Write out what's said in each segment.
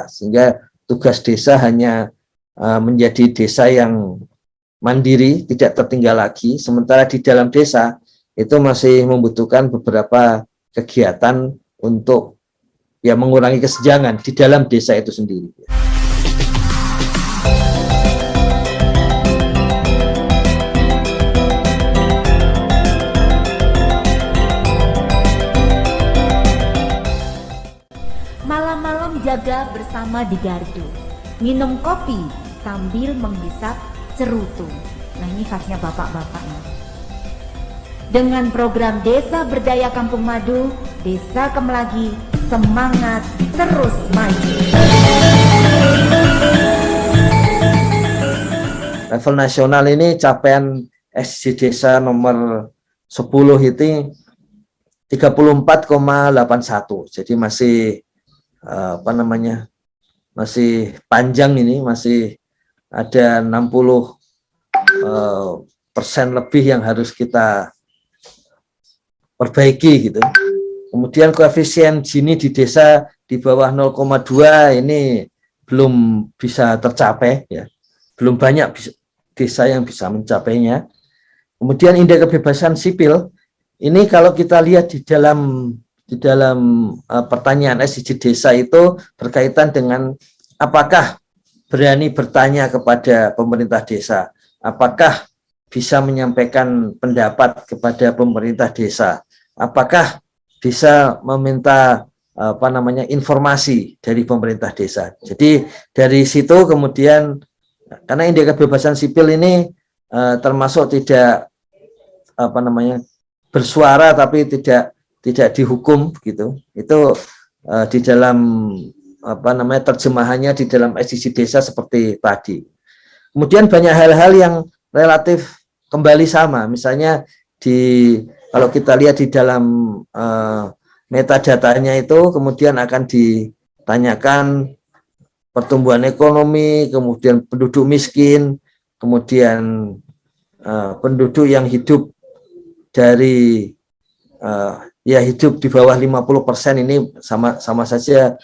sehingga tugas desa hanya menjadi desa yang mandiri, tidak tertinggal lagi, sementara di dalam desa itu masih membutuhkan beberapa kegiatan untuk ya mengurangi kesenjangan di dalam desa itu sendiri. Malam-malam jaga bersama di gardu, minum kopi sambil menghisap cerutu. Nah, ini khasnya bapak-bapak nih. Dengan program Desa Berdaya Kampung Madu, Desa Kemelagi semangat terus maju. Level nasional ini capaian SDG desa nomor 10 itu 34,81. Jadi masih masih panjang ini, masih ada 60% lebih yang harus kita perbaiki gitu. Kemudian koefisien Gini di desa di bawah 0,2 ini belum bisa tercapai ya. Belum banyak desa yang bisa mencapainya. Kemudian indeks kebebasan sipil ini kalau kita lihat di dalam pertanyaan SDG desa itu berkaitan dengan apakah berani bertanya kepada pemerintah desa, apakah bisa menyampaikan pendapat kepada pemerintah desa, apakah bisa meminta informasi dari pemerintah desa. Jadi dari situ kemudian karena indeks kebebasan sipil ini termasuk tidak bersuara tapi tidak dihukum gitu. Itu di dalam terjemahannya di dalam SDG desa seperti tadi. Kemudian banyak hal-hal yang relatif kembali sama, misalnya kalau kita lihat di dalam metadatanya itu kemudian akan ditanyakan pertumbuhan ekonomi, kemudian penduduk miskin, kemudian penduduk yang hidup dari hidup di bawah 50% ini sama saja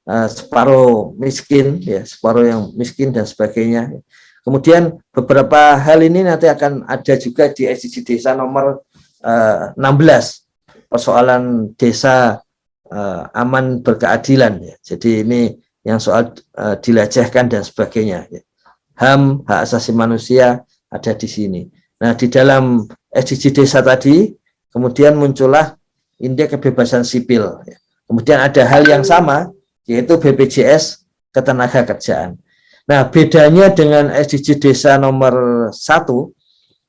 separuh miskin, ya separuh yang miskin dan sebagainya. Kemudian beberapa hal ini nanti akan ada juga di SDG desa nomor 16, persoalan desa aman berkeadilan ya. Jadi ini yang soal dilecehkan dan sebagainya ya. HAM, hak asasi manusia ada di sini. Nah, di dalam SDG desa tadi kemudian muncullah indeks kebebasan sipil ya. Kemudian ada hal yang sama yaitu BPJS ketenagakerjaan. Nah, bedanya dengan SDG desa nomor 1,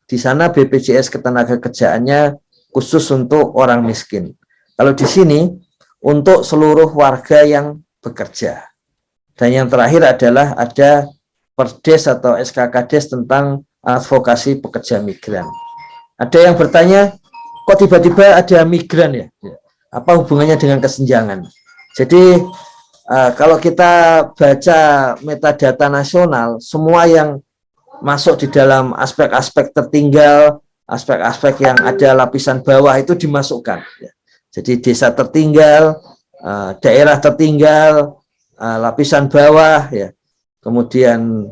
di sana BPJS ketenagakerjaannya khusus untuk orang miskin. Kalau di sini untuk seluruh warga yang bekerja. Dan yang terakhir adalah ada Perdes atau SKKDes tentang advokasi pekerja migran. Ada yang bertanya, kok tiba-tiba ada migran ya? Apa hubungannya dengan kesenjangan? Jadi kalau kita baca metadata nasional, semua yang masuk di dalam aspek-aspek tertinggal, aspek-aspek yang ada lapisan bawah itu dimasukkan. Jadi desa tertinggal, daerah tertinggal, lapisan bawah, ya, kemudian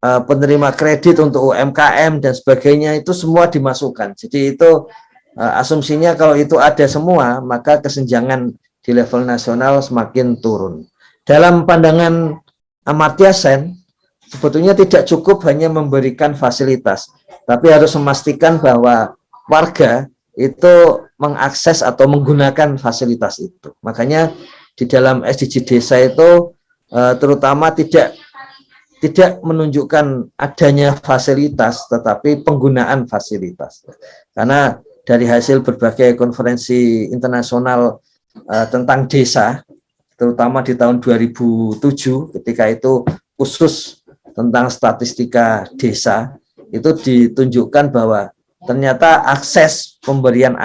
penerima kredit untuk UMKM dan sebagainya itu semua dimasukkan. Jadi itu asumsinya kalau itu ada semua, maka kesenjangan di level nasional semakin turun. Dalam pandangan Amartya Sen, sebetulnya tidak cukup hanya memberikan fasilitas, tapi harus memastikan bahwa warga itu mengakses atau menggunakan fasilitas itu. Makanya di dalam SDG desa itu terutama tidak menunjukkan adanya fasilitas, tetapi penggunaan fasilitas. Karena dari hasil berbagai konferensi internasional tentang desa, terutama di tahun 2007, ketika itu khusus tentang statistika desa, itu ditunjukkan bahwa ternyata pemberian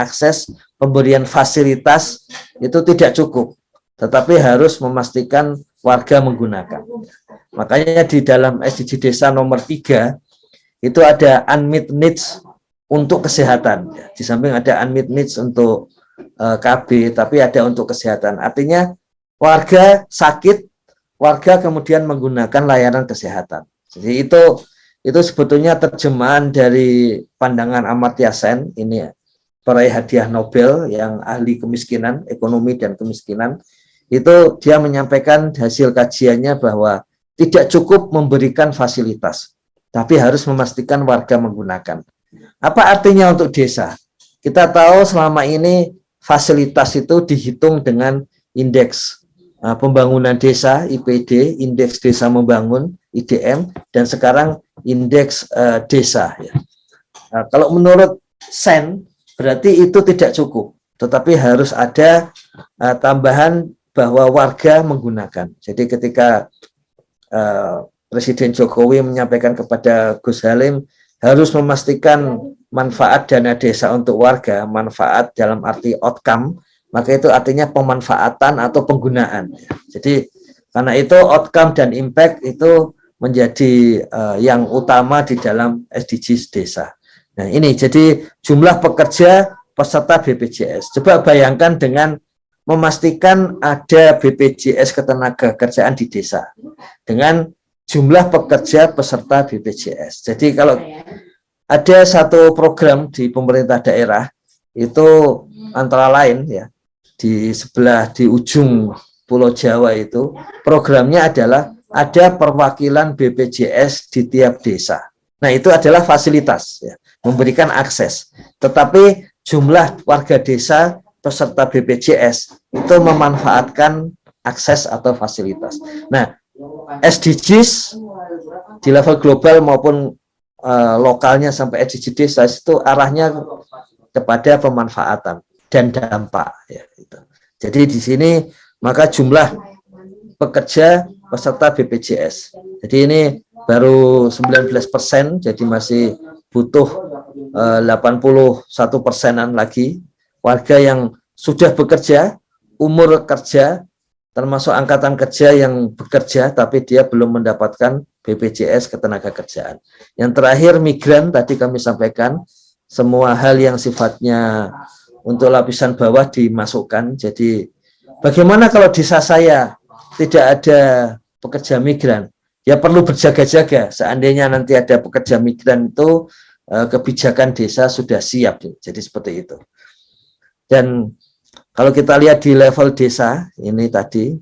fasilitas itu tidak cukup, tetapi harus memastikan warga menggunakan. Makanya di dalam SDG desa nomor 3 itu ada unmet needs untuk kesehatan. Di samping ada unmet needs untuk KB, tapi ada untuk kesehatan. Artinya warga sakit warga kemudian menggunakan layanan kesehatan. Jadi itu sebetulnya terjemahan dari pandangan Amartya Sen, ini peraih hadiah Nobel yang ahli kemiskinan, ekonomi dan kemiskinan. Itu dia menyampaikan hasil kajiannya bahwa tidak cukup memberikan fasilitas, tapi harus memastikan warga menggunakan. Apa artinya untuk desa? Kita tahu selama ini fasilitas itu dihitung dengan indeks pembangunan desa, IPD, indeks desa membangun, IDM, dan sekarang indeks desa. Ya. Kalau menurut Sen, berarti itu tidak cukup, tetapi harus ada tambahan bahwa warga menggunakan. Jadi ketika Presiden Jokowi menyampaikan kepada Gus Halim harus memastikan manfaat dana desa untuk warga, manfaat dalam arti outcome, maka itu artinya pemanfaatan atau penggunaan. Jadi karena itu outcome dan impact itu menjadi yang utama di dalam SDGs desa. Nah ini jadi jumlah pekerja peserta BPJS. Coba bayangkan dengan memastikan ada BPJS ketenagakerjaan di desa dengan jumlah pekerja peserta BPJS. Jadi kalau ada satu program di pemerintah daerah itu antara lain ya di sebelah di ujung Pulau Jawa itu programnya adalah ada perwakilan BPJS di tiap desa. Nah itu adalah fasilitas ya, memberikan akses. Tetapi jumlah warga desa peserta BPJS itu memanfaatkan akses atau fasilitas. Nah, SDGs di level global maupun lokalnya sampai SDGs desa itu arahnya kepada pemanfaatan dan dampak. Ya, gitu. Jadi di sini maka jumlah pekerja peserta BPJS. Jadi ini baru 19%, jadi masih butuh 81%-an lagi warga yang sudah bekerja, umur kerja, termasuk angkatan kerja yang bekerja, tapi dia belum mendapatkan BPJS ketenagakerjaan. Yang terakhir migran, tadi kami sampaikan, semua hal yang sifatnya untuk lapisan bawah dimasukkan. Jadi bagaimana kalau desa saya tidak ada pekerja migran? Ya perlu berjaga-jaga, seandainya nanti ada pekerja migran itu kebijakan desa sudah siap. Jadi seperti itu. Dan kalau kita lihat di level desa, ini tadi,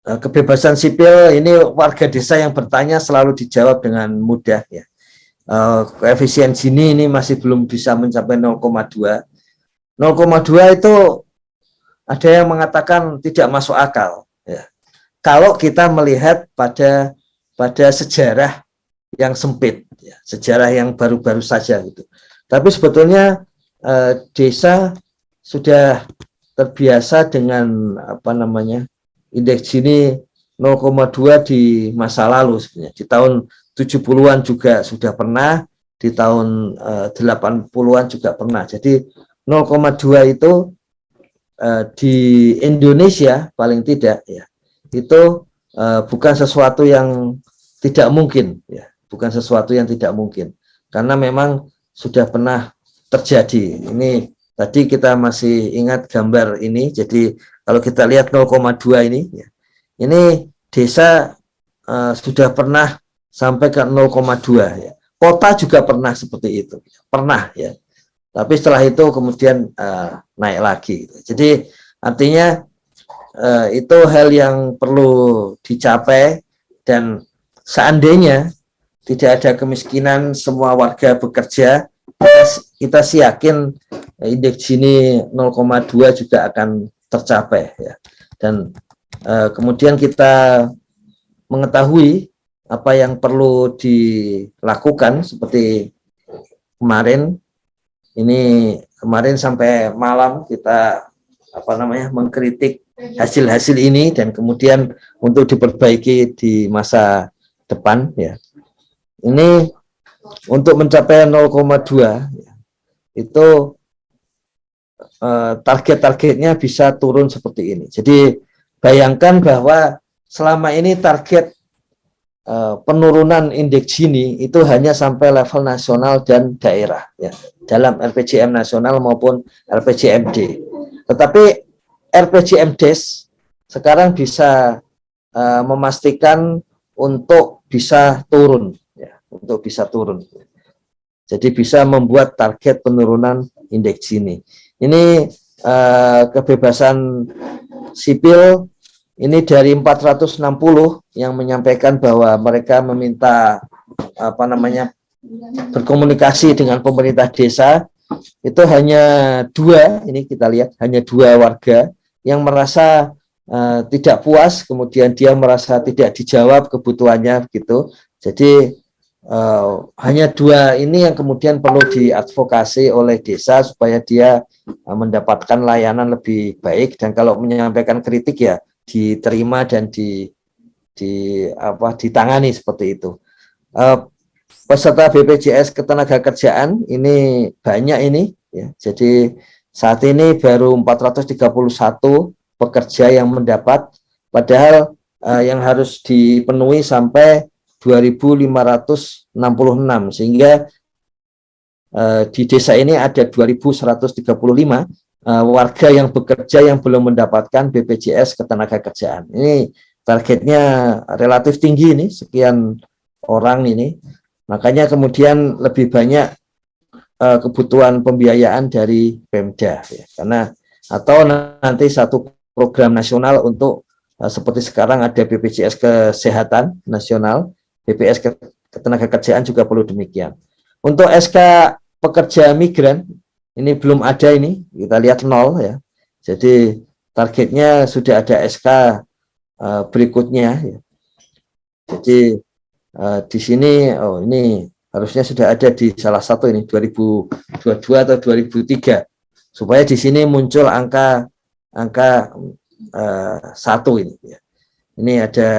kebebasan sipil, ini warga desa yang bertanya selalu dijawab dengan mudah. Ya. Koefisien Gini ini masih belum bisa mencapai 0,2. 0,2 itu ada yang mengatakan tidak masuk akal. Ya. Kalau kita melihat pada sejarah yang sempit, ya, sejarah yang baru-baru saja gitu. Tapi sebetulnya desa sudah terbiasa dengan indeks Gini 0,2 di masa lalu sebenarnya. Di tahun 70-an juga sudah pernah, di tahun 80-an juga pernah. Jadi 0,2 itu di Indonesia paling tidak ya. Itu bukan sesuatu yang tidak mungkin ya, bukan sesuatu yang tidak mungkin. Karena memang sudah pernah terjadi. Ini tadi kita masih ingat gambar ini. Jadi kalau kita lihat 0,2 ini ya, ini desa sudah pernah sampai ke 0,2 ya. Kota juga pernah seperti itu. Pernah ya. Tapi setelah itu kemudian naik lagi. Jadi artinya itu hal yang perlu dicapai, dan seandainya tidak ada kemiskinan, semua warga bekerja, kita sih yakin indeks Gini 0,2 juga akan tercapai ya. Dan kemudian kita mengetahui apa yang perlu dilakukan seperti kemarin sampai malam kita mengkritik hasil-hasil ini dan kemudian untuk diperbaiki di masa depan ya. Ini untuk mencapai 0,2 itu target-targetnya bisa turun seperti ini. Jadi bayangkan bahwa selama ini target penurunan indeks Gini itu hanya sampai level nasional dan daerah ya, dalam RPJM nasional maupun RPJMD. Tetapi RPJMDes sekarang bisa memastikan untuk bisa turun, ya, untuk bisa turun. Jadi bisa membuat target penurunan indeks Gini. Ini kebebasan sipil ini dari 460 yang menyampaikan bahwa mereka meminta berkomunikasi dengan pemerintah desa, itu hanya 2, ini kita lihat hanya 2 warga yang merasa tidak puas, kemudian dia merasa tidak dijawab kebutuhannya gitu. Jadi hanya 2 ini yang kemudian perlu diadvokasi oleh desa supaya dia mendapatkan layanan lebih baik, dan kalau menyampaikan kritik ya diterima dan ditangani seperti itu. Peserta BPJS Ketenagakerjaan ini banyak ini, ya. Jadi saat ini baru 431 pekerja yang mendapat, padahal yang harus dipenuhi sampai 2.566, sehingga di desa ini ada 2.135 warga yang bekerja yang belum mendapatkan BPJS Ketenagakerjaan. Ini targetnya relatif tinggi ini, sekian orang ini. Makanya kemudian lebih banyak kebutuhan pembiayaan dari Pemda, ya. Karena atau nanti satu program nasional untuk seperti sekarang ada BPJS Kesehatan Nasional, BPJS Ketenagakerjaan juga perlu demikian. Untuk SK pekerja migran ini belum ada, ini kita lihat 0 ya. Jadi targetnya sudah ada SK berikutnya ya. Jadi di sini ini harusnya sudah ada di salah satu ini 2022 atau 2003, supaya di sini muncul angka 1 ini ya. Ini ada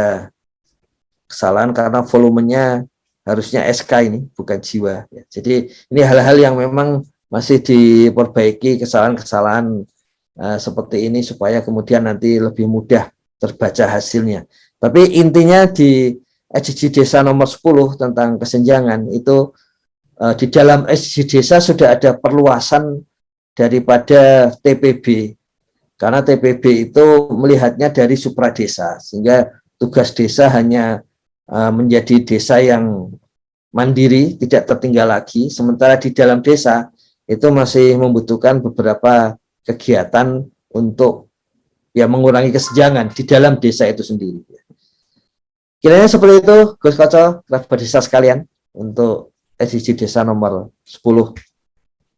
kesalahan karena volumenya harusnya SK ini bukan jiwa ya. Jadi ini hal-hal yang memang masih diperbaiki, kesalahan-kesalahan seperti ini supaya kemudian nanti lebih mudah terbaca hasilnya. Tapi intinya di SDG Desa nomor 10 tentang kesenjangan itu, di dalam SDG Desa sudah ada perluasan daripada TPB, karena TPB itu melihatnya dari supradesa, sehingga tugas desa hanya menjadi desa yang mandiri, tidak tertinggal lagi, sementara di dalam desa itu masih membutuhkan beberapa kegiatan untuk ya mengurangi kesenjangan di dalam desa itu sendiri. Kiranya seperti itu, Gus Koco, kerabat desa sekalian, untuk SDG Desa nomor 10